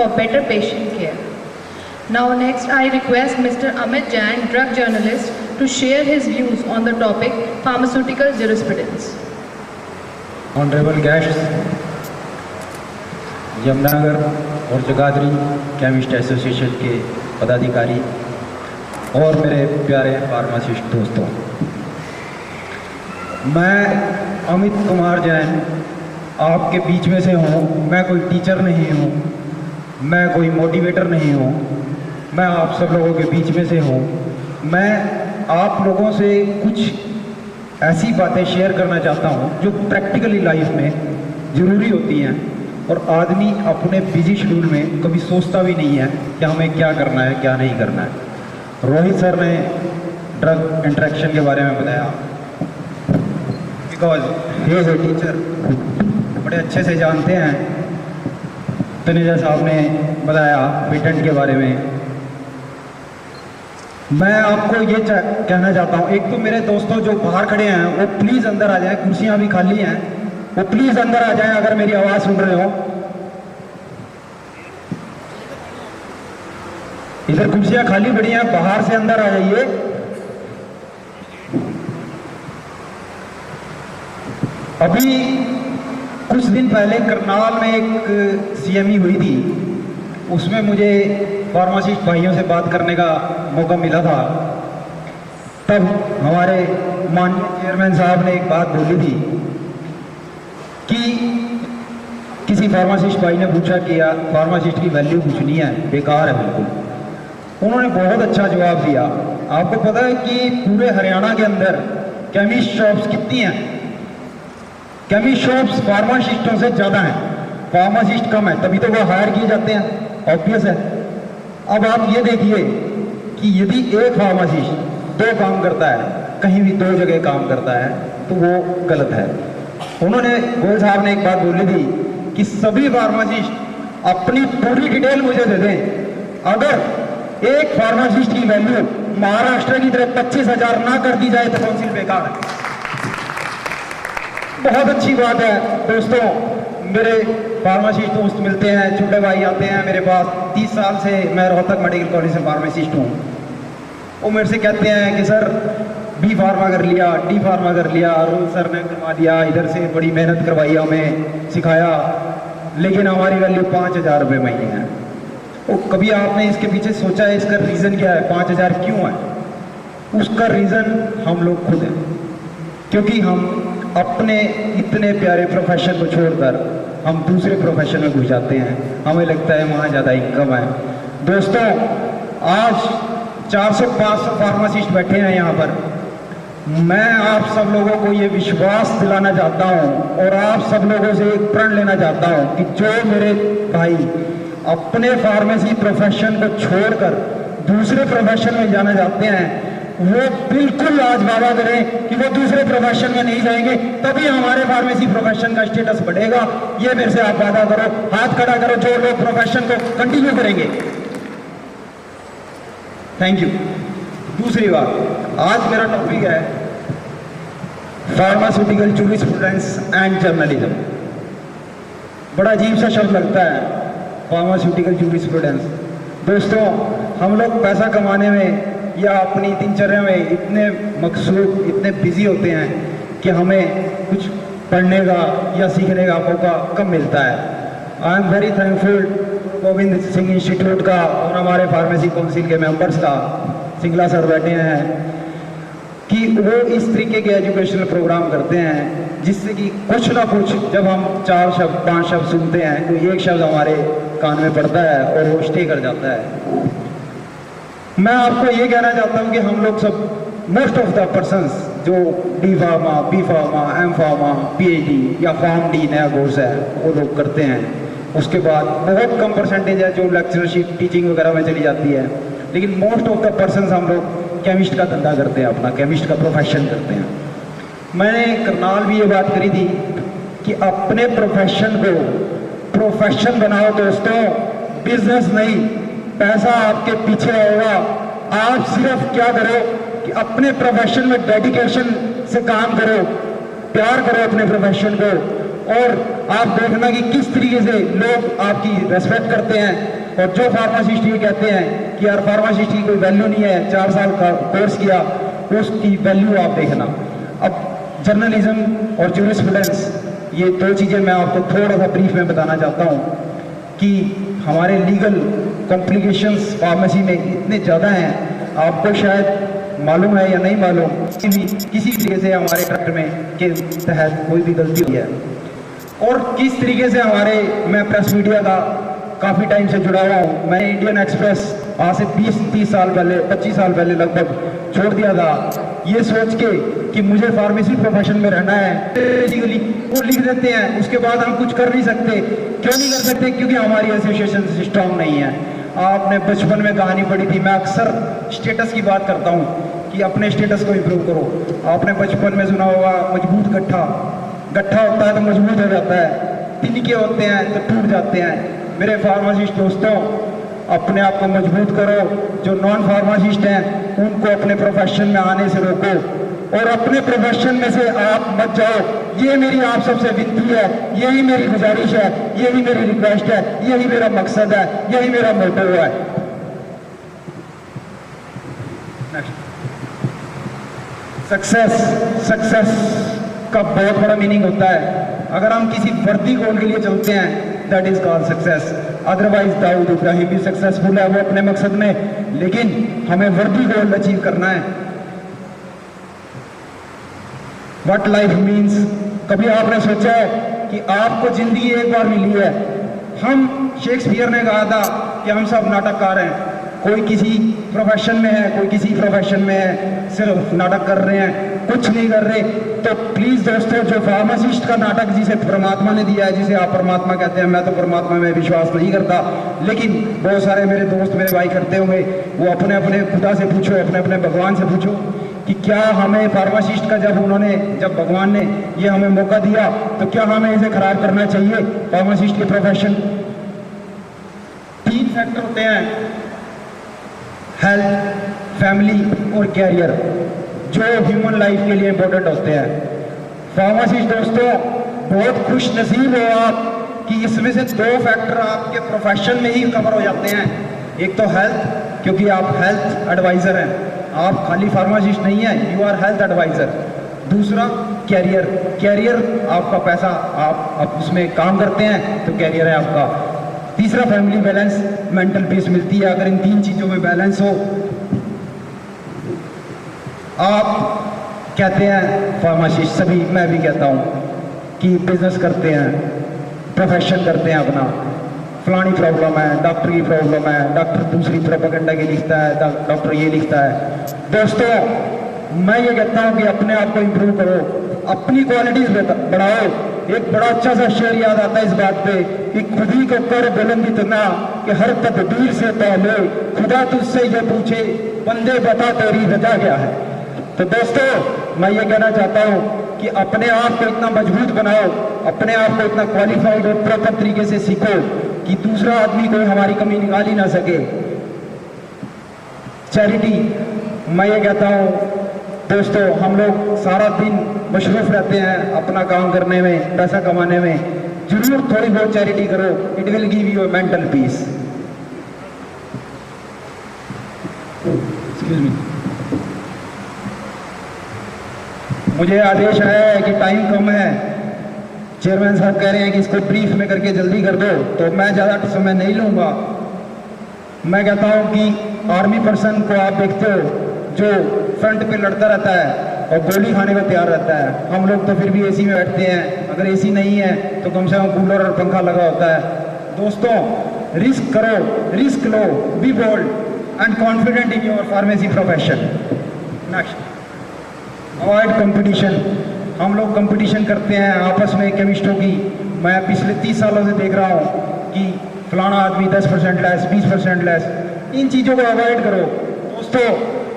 for better patient care. Now next I request Mr. Amit Jain, drug journalist, to share his views on the topic pharmaceutical jurisprudence. Honorable guests, Yamunanagar और Jagadhri chemist association के पदाधिकारी और मेरे प्यारे pharmacist दोस्तों, मैं अमित कुमार जैन आपके बीच में से हूँ। मैं कोई टीचर नहीं हूँ, मैं कोई मोटिवेटर नहीं हूँ, मैं आप सब लोगों के बीच में से हूँ। मैं आप लोगों से कुछ ऐसी बातें शेयर करना चाहता हूँ जो प्रैक्टिकली लाइफ में ज़रूरी होती हैं और आदमी अपने बिजी शेड्यूल में कभी सोचता भी नहीं है कि हमें क्या करना है क्या नहीं करना है। रोहित सर ने ड्रग इंटरेक्शन के बारे में बताया, because he is a teacher, बड़े अच्छे से जानते हैं। तनेजा साहब ने बताया पेटेंट के बारे में। मैं आपको ये कहना चाहता हूँ, एक तो मेरे दोस्तों जो बाहर खड़े हैं वो प्लीज़ अंदर आ जाएं, कुर्सियाँ भी खाली हैं, वो प्लीज़ अंदर आ जाएं अगर मेरी आवाज़ सुन रहे हो। इधर कुर्सियाँ खाली पड़ी हैं, बाहर से अंदर आ जाइए। अभी कुछ दिन पहले करनाल में एक सीएमई हुई थी, उसमें मुझे फार्मासिस्ट भाइयों से बात करने का मौका मिला था। तब हमारे माननीय चेयरमैन साहब ने एक बात बोली थी कि किसी फार्मासिस्ट भाई ने पूछा कि यार फार्मासिस्ट की वैल्यू कुछ नहीं है, बेकार है बिल्कुल। उन्होंने बहुत अच्छा जवाब दिया। आपको पता है कि पूरे हरियाणा के अंदर केमिस्ट शॉप्स कितनी हैं? केमिस्ट शॉप्स फार्मासिस्टों से ज़्यादा हैं, फार्मासिस्ट कम है, तभी तो वो हायर किए जाते हैं, ऑब्वियस है। अब आप ये देखिए कि यदि एक फार्मासिस्ट दो काम करता है, कहीं भी दो जगह काम करता है, तो वो गलत है। उन्होंने गोयल साहब ने एक बात बोली थी कि सभी फार्मासिस्ट अपनी पूरी डिटेल मुझे दे दें। अगर एक फार्मासिस्ट की वैल्यू महाराष्ट्र की तरह 25,000 ना कर दी जाए तो काउंसिल बेकार है। बहुत अच्छी बात है दोस्तों, मेरे फार्मासिस्ट दोस्त मिलते हैं, छोटे भाई आते हैं मेरे पास। 30 साल से मैं रोहतक मेडिकल कॉलेज से फार्मासिस्ट हूँ। वो मेरे से कहते हैं कि सर बी फार्मा कर लिया, डी फार्मा कर लिया, रोहित सर ने करवा दिया, इधर से बड़ी मेहनत करवाई, हमें सिखाया, लेकिन हमारी वैल्यू 5,000 रुपये महीने है। तो कभी आपने इसके पीछे सोचा है इसका रीज़न क्या है, 5,000 क्यों है? उसका रीज़न हम लोग खुद हैं, क्योंकि हम अपने इतने प्यारे प्रोफेशन को छोड़कर हम दूसरे प्रोफेशन में घुस जाते हैं। हमें लगता है वहाँ ज़्यादा इनकम है। दोस्तों, आज 400-500 फार्मासिस्ट बैठे हैं यहाँ पर। मैं आप सब लोगों को ये विश्वास दिलाना चाहता हूँ और आप सब लोगों से एक प्रण लेना चाहता हूँ कि जो मेरे भाई अपने फार्मेसी प्रोफेशन को छोड़कर दूसरे प्रोफेशन में जाना चाहते हैं, वो बिल्कुल आज वादा करें कि वो दूसरे प्रोफेशन में नहीं जाएंगे, तभी हमारे फार्मेसी प्रोफेशन का स्टेटस बढ़ेगा। ये मेरे से आप वादा करो, हाथ खड़ा करो जो लोग प्रोफेशन को कंटिन्यू करेंगे। Thank you. दूसरी बात, आज मेरा टॉपिक है फार्मास्यूटिकल जूरिस्प्रूडेंस एंड जर्नलिज्म। बड़ा अजीब सा शब्द लगता है फार्मास्यूटिकल जूरिस्प्रूडेंस। दोस्तों, हम लोग पैसा कमाने में या अपनी दिनचर्या में इतने मकसूद, इतने बिजी होते हैं कि हमें कुछ पढ़ने का या सीखने का मौका कम मिलता है। I am very thankful Govind Singh institute का और हमारे फार्मेसी काउंसिल के मेंबर्स का, सिंगला सर बैठे हैं, कि वो इस तरीके के एजुकेशनल प्रोग्राम करते हैं जिससे कि कुछ ना कुछ, जब हम 4 शब्द 5 शब्द सुनते हैं तो एक शब्द हमारे कान में पड़ता है और वो स्टे कर जाता है। मैं आपको ये कहना चाहता हूँ कि हम लोग सब, मोस्ट ऑफ द पर्सन्स जो D pharma, B pharma, M pharma, PhD या फार्म डी नया कोर्स है वो लोग करते हैं। उसके बाद बहुत कम परसेंटेज है जो लेक्चरशिप टीचिंग वगैरह में चली जाती है, लेकिन मोस्ट ऑफ द पर्सन्स हम लोग केमिस्ट का धंधा करते हैं, अपना केमिस्ट का प्रोफेशन करते हैं। मैंने करनाल भी ये बात करी थी कि अपने प्रोफेशन को प्रोफेशन बनाओ दोस्तों, बिजनेस नहीं। पैसा आपके पीछे आएगा, आप सिर्फ क्या करो कि अपने प्रोफेशन में डेडिकेशन से काम करो, प्यार करो अपने प्रोफेशन को और आप देखना कि किस तरीके से लोग आपकी रेस्पेक्ट करते हैं। और जो फार्मासिस्ट ये कहते हैं कि यार फार्मासिस्ट की कोई वैल्यू नहीं है, 4 साल का कोर्स किया, उसकी वैल्यू आप देखना। अब जर्नलिज्म और ज्यूरिस्प्रूडेंस, ये 2 चीज़ें मैं आपको थोड़ा सा ब्रीफ में बताना चाहता हूँ कि हमारे लीगल कॉम्प्लिकेशंस फार्मेसी में इतने ज़्यादा हैं, आपको शायद मालूम है या नहीं मालूम, किसी तरीके से हमारे ट्रैक्ट में के तहत कोई भी गलती हुई है। और किस तरीके से मैं प्रेस मीडिया का काफ़ी टाइम से जुड़ा हुआ हूँ। मैंने इंडियन एक्सप्रेस आज से 20-30 साल पहले, 25 साल पहले लगभग छोड़ दिया था, ये सोच के कि मुझे फार्मेसी प्रोफेशन में रहना है। बेसिकली वो लिख देते हैं, उसके बाद हम कुछ कर नहीं सकते। क्यों नहीं कर सकते? क्योंकि हमारी एसोसिएशन स्ट्रांग नहीं है। आपने बचपन में कहानी पढ़ी थी, मैं अक्सर स्टेटस की बात करता हूँ कि अपने स्टेटस को इम्प्रूव करो। आपने बचपन में सुना होगा मजबूत गट्ठा, गट्ठा होता है तो मजबूत हो जाता है, तिनके होते हैं तो टूट जाते हैं। मेरे फार्मासिस्ट दोस्तों, अपने आप को मजबूत करो। जो नॉन फार्मासिस्ट हैं उनको अपने प्रोफेशन में आने से रोको और अपने प्रोफेशन में से आप मत जाओ। ये मेरी आप सबसे विनती है, यही मेरी गुजारिश है, यही मेरी रिक्वेस्ट है, यही मेरा मकसद है, यही मेरा मोटो है। सक्सेस का बहुत बड़ा मीनिंग होता है। अगर हम किसी वर्दी गोल के लिए चलते हैं, that is called success. Otherwise Dawood Ibrahim भी सक्सेसफुल है वो अपने मकसद में, लेकिन हमें वर्दी गोल अचीव करना है। व्हाट लाइफ मीन्स, कभी आपने सोचा है कि आपको जिंदगी एक बार मिली है? हम शेक्सपियर ने कहा था कि हम सब नाटककार हैं। कोई किसी प्रोफेशन में है, कोई किसी प्रोफेशन में है, सिर्फ नाटक कर रहे हैं, कुछ नहीं कर रहे। तो प्लीज दोस्तों, जो फार्मासिस्ट का नाटक जिसे परमात्मा ने दिया है, जिसे आप परमात्मा कहते हैं, मैं तो परमात्मा में विश्वास नहीं करता, लेकिन बहुत सारे मेरे दोस्त, मेरे भाई करते होंगे, वो अपने अपने खुदा से पूछो, अपने अपने भगवान से पूछो कि क्या हमें फार्मासिस्ट का जब भगवान ने ये हमें मौका दिया तो क्या हमें इसे खराब करना चाहिए? फार्मासिस्ट के प्रोफेशन 3 फैक्टर होते हैं, हेल्थ, फैमिली और कैरियर, जो ह्यूमन लाइफ के लिए इंपॉर्टेंट होते हैं। फार्मासिस्ट दोस्तों, बहुत खुश नसीब हो आप कि इसमें से 2 फैक्टर आपके प्रोफेशन में ही कवर हो जाते हैं। एक तो हेल्थ, क्योंकि आप हेल्थ एडवाइजर हैं, आप खाली फार्मासिस्ट नहीं है, यू आर हेल्थ एडवाइजर। दूसरा कैरियर, कैरियर आपका पैसा, आप उसमें काम करते हैं तो कैरियर है आपका। तीसरा फैमिली बैलेंस, मेंटल पीस मिलती है अगर इन 3 चीज़ों में बैलेंस हो। आप कहते हैं फार्मासिस्ट, सभी, मैं भी कहता हूँ कि बिजनेस करते हैं, प्रोफेशन करते हैं अपना, फलानी प्रॉब्लम है, डॉक्टर की प्रॉब्लम है, डॉक्टर दूसरी प्रोपेगेंडा की लिखता है, डॉक्टर ये लिखता है। दोस्तों, मैं ये कहता हूँ कि अपने आप को इम्प्रूव करो, अपनी क्वालिटीज बढ़ाओ। एक बड़ा अच्छा सा शेर याद आता है इस बात पे कि खुद ही को कर बुलंद इतना कि हर तकदीर से पहले खुदा तुझसे ये पूछे, बंदे बता तेरी वजह क्या है। तो दोस्तों, मैं ये कहना चाहता हूँ कि अपने आप को इतना मजबूत बनाओ, अपने आप को इतना क्वालिफाइड और प्रॉपर तरीके से सीखो कि दूसरा आदमी कोई हमारी कमी निकाल ही ना सके। चैरिटी, मैं ये कहता हूँ दोस्तों, हम लोग सारा दिन मशरूफ रहते हैं अपना काम करने में, पैसा कमाने में, जरूर थोड़ी बहुत चैरिटी करो, it will give you mental peace. Excuse me, मुझे आदेश आया है कि टाइम कम है, चेयरमैन साहब कह रहे हैं कि इसको ब्रीफ में करके जल्दी कर दो, तो मैं ज़्यादा समय नहीं लूँगा। मैं कहता हूँ कि आर्मी पर्सन को आप देखते हो जो फ्रंट पे लड़ता रहता है और गोली खाने को तैयार रहता है, हम लोग तो फिर भी एसी में बैठते हैं, अगर एसी नहीं है तो कम से कम कूलर और पंखा लगा होता है। दोस्तों, रिस्क करो, रिस्क लो, be bold and confident in your pharmacy profession. Next, avoid competition. हम लोग कंपटीशन करते हैं आपस में केमिस्टों की। मैं पिछले 30 सालों से देख रहा हूँ कि फलाना आदमी 10% लेस, 20% लेस, इन चीज़ों को अवॉइड करो। दोस्तों,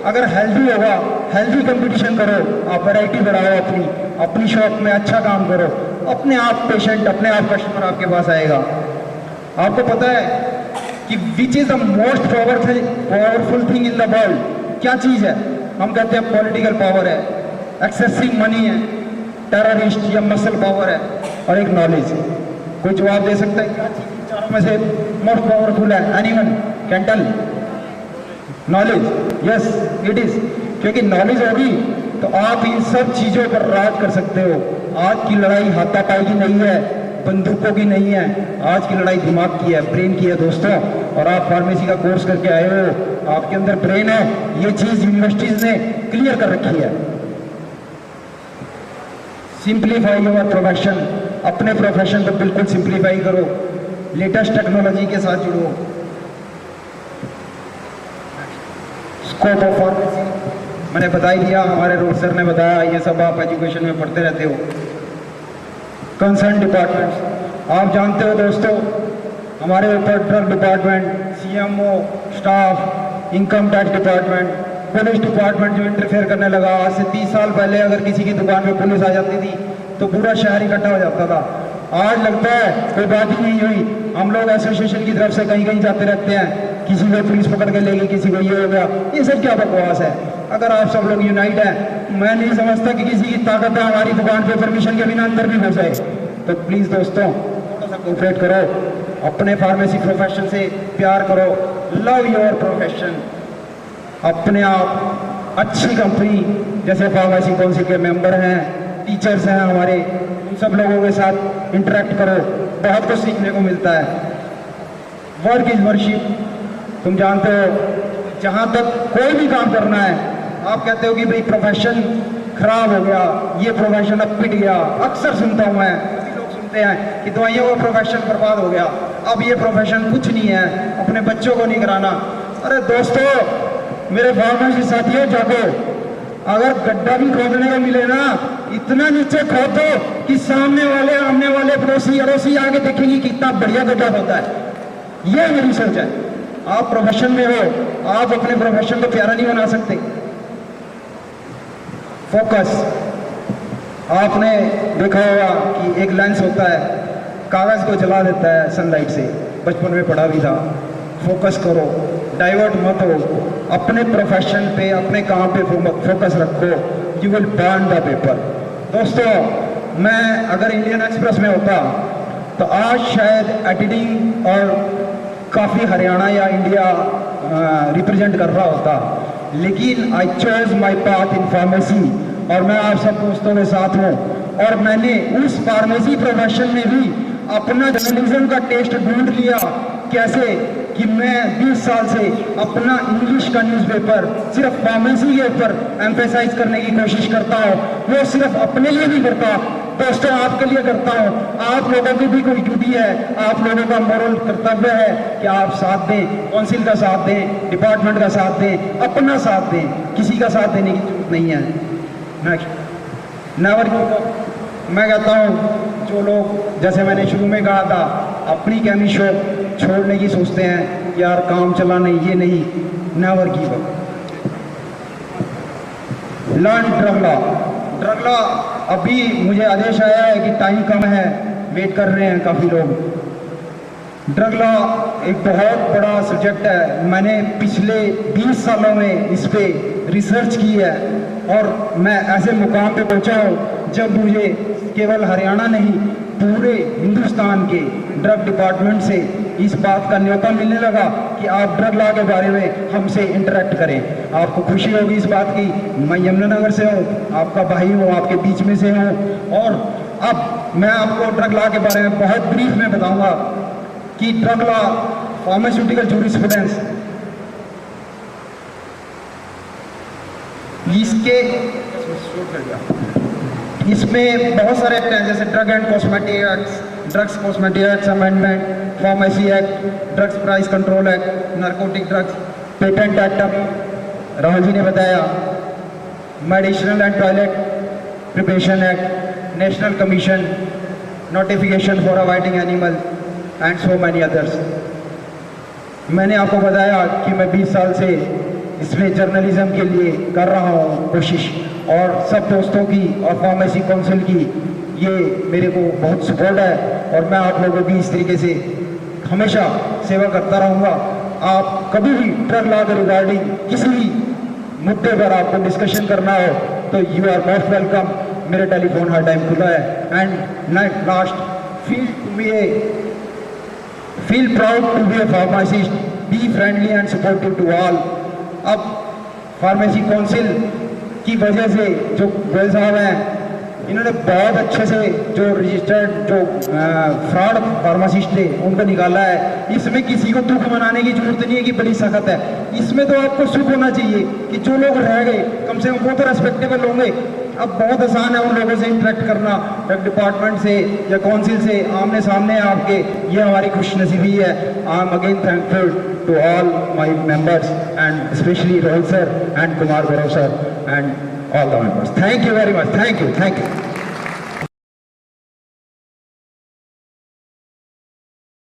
अगर हेल्दी होगा, हेल्दी कंपटीशन करो, आप वैरायटी बढ़ाओ, अपनी शॉप में अच्छा काम करो, अपने आप पेशेंट, अपने आप कस्टमर आपके पास आएगा। आपको पता है कि which is the most powerful thing in the world, क्या चीज़ है? हम कहते हैं पॉलिटिकल पावर है, एक्सेसिव मनी है, टेररिस्ट या मसल पावर है। और एक नॉलेज। कोई जवाब दे सकता है क्या चीज़ चारों में से मोस्ट पावरफुल है? Anyone can tell? Knowledge, yes it is. क्योंकि नॉलेज होगी तो आप इन सब चीज़ों पर राज कर सकते हो। आज की लड़ाई हाथापाई की नहीं है, बंदूकों की नहीं है, आज की लड़ाई दिमाग की है, ब्रेन की है दोस्तों। और आप फार्मेसी का कोर्स करके आए हो, आपके अंदर ब्रेन है, ये चीज़ यूनिवर्सिटीज़ ने क्लियर कर रखी है। सिंप्लीफाई योर प्रोफेशन, अपने प्रोफेशन को बिल्कुल सिंप्लीफाई करो, लेटेस्ट टेक्नोलॉजी के साथ जुड़ो। स्कोप ऑफ फार्मेसी मैंने बता ही दिया, हमारे रोड सर ने बताया, ये सब आप एजुकेशन में पढ़ते रहते हो। कंसर्न डिपार्टमेंट्स, आप जानते हो दोस्तों, हमारे ऊपर drug department, CMO, staff, income tax department, police department जो इंटरफेयर करने लगा। आज से 30 साल पहले अगर किसी की दुकान में पुलिस आ जाती थी तो पूरा शहर इकट्ठा हो जाता था। आज लगता है कोई बात ही नहीं हुई। हम लोग एसोसिएशन की तरफ से कहीं कहीं जाते रहते हैं, किसी को पुलिस पकड़ के लेगी, किसी को ये हो गया। ये सब क्या बकवास है? अगर आप सब लोग यूनाइट हैं, मैं नहीं समझता कि किसी की ताकत है हमारी दुकान पे परमिशन के बिना अंदर भी हो जाए। तो प्लीज़ दोस्तों थोड़ा सा कोऑपरेट करो, अपने फार्मेसी प्रोफेशन से प्यार करो, लव योर प्रोफेशन। अपने आप अच्छी कंपनी जैसे फार्मेसी काउंसिल के मेंबर हैं, टीचर्स हैं हमारे, उन सब लोगों के साथ इंटरेक्ट करो, बहुत कुछ सीखने को मिलता है। वर्क इज वर्शिप, तुम जानते हो, जहाँ तक कोई भी काम करना है, आप कहते हो कि भाई प्रोफेशन खराब हो गया, ये प्रोफेशन अब पिट गया। अक्सर सुनता हूँ मैं, लोग सुनते हैं कि दवाइयों का प्रोफेशन बर्बाद हो गया, अब ये प्रोफेशन कुछ नहीं है, अपने बच्चों को नहीं कराना। अरे दोस्तों, मेरे फार्मेसी साथियों, जागो, अगर गड्ढा भी खोदने को मिले ना, इतना नीचे खोदो कि सामने वाले, आमने वाले, पड़ोसी अड़ोसी आगे देखेंगे कितना बढ़िया गड्ढा होता है। ये मेरी सोच है। आप प्रोफेशन में हो, आप अपने प्रोफेशन को प्यारा नहीं बना सकते। फोकस, आपने देखा होगा कि एक लेंस होता है, कागज को जला देता है सनलाइट से, बचपन में पढ़ा भी था। फोकस करो, डाइवर्ट मत हो, अपने प्रोफेशन पे, अपने काम पे फोकस रखो, you will burn the paper. दोस्तों, मैं अगर इंडियन एक्सप्रेस में होता तो आज शायद एडिटिंग और काफ़ी हरियाणा या इंडिया रिप्रेजेंट कर रहा होता, लेकिन I choice my path in pharmacy, और मैं आप सब दोस्तों के साथ हूँ। और मैंने उस फार्मेसी प्रोफेशन में भी अपना जर्नलिज्म का टेस्ट ढूंढ लिया। कैसे कि मैं 20 साल से अपना इंग्लिश का न्यूज़पेपर सिर्फ फार्मेसी के ऊपर एम्फेसाइज करने की कोशिश करता हूँ। वो सिर्फ अपने लिए नहीं करता दोस्तों, आपके लिए करता हूँ। आप लोगों की भी कोई ड्यूटी है, आप लोगों का मोरल कर्तव्य है कि आप साथ दें, काउंसिल का साथ दें, डिपार्टमेंट का साथ दें, अपना साथ दें, किसी का साथ देने की जरूरत नहीं है। Next, never give up. मैं कहता हूँ जो लोग, जैसे मैंने शुरू में कहा था, अपनी केमी शॉप छोड़ने की सोचते हैं, यार काम चला नहीं, ये नहीं, never give up. Learn drug law. Drug law, अभी मुझे आदेश आया है कि टाइम कम है, वेट कर रहे हैं काफ़ी लोग। ड्रग लॉ एक बहुत बड़ा सब्जेक्ट है। मैंने पिछले 20 सालों में इस पे रिसर्च की है और मैं ऐसे मुकाम पे पहुंचा हूँ जब मुझे केवल हरियाणा नहीं, पूरे हिंदुस्तान के ड्रग डिपार्टमेंट से इस बात का न्योता मिलने लगा कि आप ड्रग लॉ के बारे में हमसे इंटरेक्ट करें। आपको खुशी होगी इस बात की, मैं यमुनानगर से हूँ, आपका भाई हूँ, आपके बीच में से हूँ। और अब मैं आपको ड्रग लॉ के बारे में बहुत ब्रीफ में बताऊंगा कि ड्रग लॉ, फार्मास्यूटिकल जूरिस्प्रूडेंस, इसमें बहुत सारे एक्ट हैं, जैसे drug and cosmetic acts, drugs cosmetic acts amendment, pharmacy act, drugs price control act, narcotic drugs, patent act, Rahul ji ने बताया, medicinal and toilet preparation act, national commission, notification for avoiding animal and so many others. मैंने आपको बताया कि मैं 20 साल से इसमें जर्नलिज्म के लिए कर रहा हूँ कोशिश, और सब दोस्तों की और फार्मेसी काउंसिल की ये मेरे को बहुत सपोर्ट है, और मैं आप लोगों की इस तरीके से हमेशा सेवा करता रहूँगा। आप कभी भी ड्रग लॉ के रिगार्डिंग किसी भी मुद्दे पर आपको डिस्कशन करना हो तो यू आर मोस्ट वेलकम। मेरा टेलीफोन हर टाइम खुला है। And last, feel proud to be a pharmacist, be friendly and supportive to all. अब फार्मेसी काउंसिल की वजह से जो गोयल साहब हैं, इन्होंने बहुत अच्छे से जो रजिस्टर्ड जो फ्रॉड फार्मासिस्ट थे उनको निकाला है। इसमें किसी को दुख मनाने की जरूरत नहीं है कि बड़ी सख्त है, इसमें तो आपको सुख होना चाहिए कि जो लोग रह गए कम से कम वो तो रेस्पेक्टेबल होंगे। अब बहुत आसान है उन लोगों से इंटरेक्ट करना, ड्रग डिपार्टमेंट से या काउंसिल से आमने सामने आपके, ये हमारी खुशनसीबी है। I am again thankful to all my members and specially Rahul sir and Kumar Gaurav sir and all the members. Thank you very much. Thank you.